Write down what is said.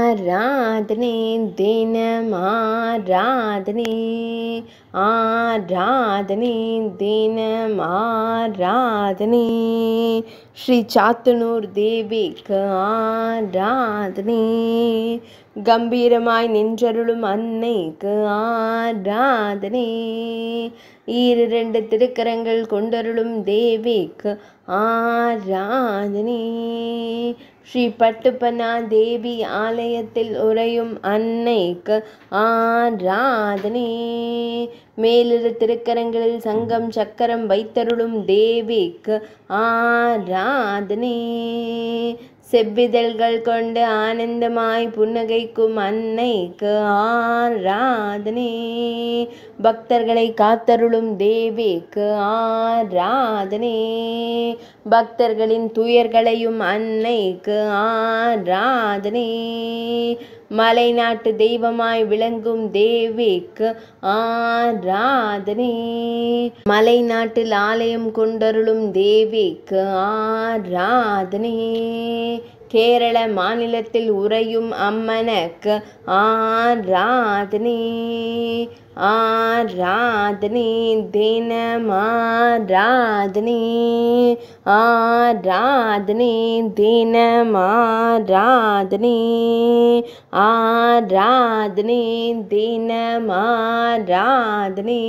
ஆராதனை தினம் ஆராதனை ஆராதனை தினம் ஆராதனை ஸ்ரீ சாத்தனூர் தேவிக்கு ஆராதனை கம்பீரமாய் நின்றருளும் அன்னைக்கு ஆராதனை ஈரிரண்டு திருக்கரங்கள் கொண்டருளும் தேவிக்கு ஆராதனை ஸ்ரீ பட்டுப்பனா தேவி ஆலயத்தில் உறையும் அன்னைக்கு ஆராதனை மேலிரு திருக்கரங்களில் சங்கம் சக்கரம் வைத்தருளும் தேவிக்கு ஆராதனை செவ்விதழ்கள் கொண்டு ஆனந்தமாய் புன்னகைக்கும் அன்னைக்கு ஆராதனை பக்தர்களை காத்தருளும் தேவிக்கு ஆராதனை பக்தர்களின் துயர்களையும் அன்னைக்கு ஆராதனை மலைநாட்டு தெய்வமாய் விளங்கும் தேவிக்கு ஆராதனை மலைநாட்டில் ஆலயம் கொண்டருளும் தேவிக்கு ஆராதனை கேரள மாநிலத்தில் உறையும் அம்மனுக்கு ஆராதனை ஆராதனை தினம் ஆராதனை ஆராதனை தினம் ஆராதனை ஆராதனை தினம் ஆராதனை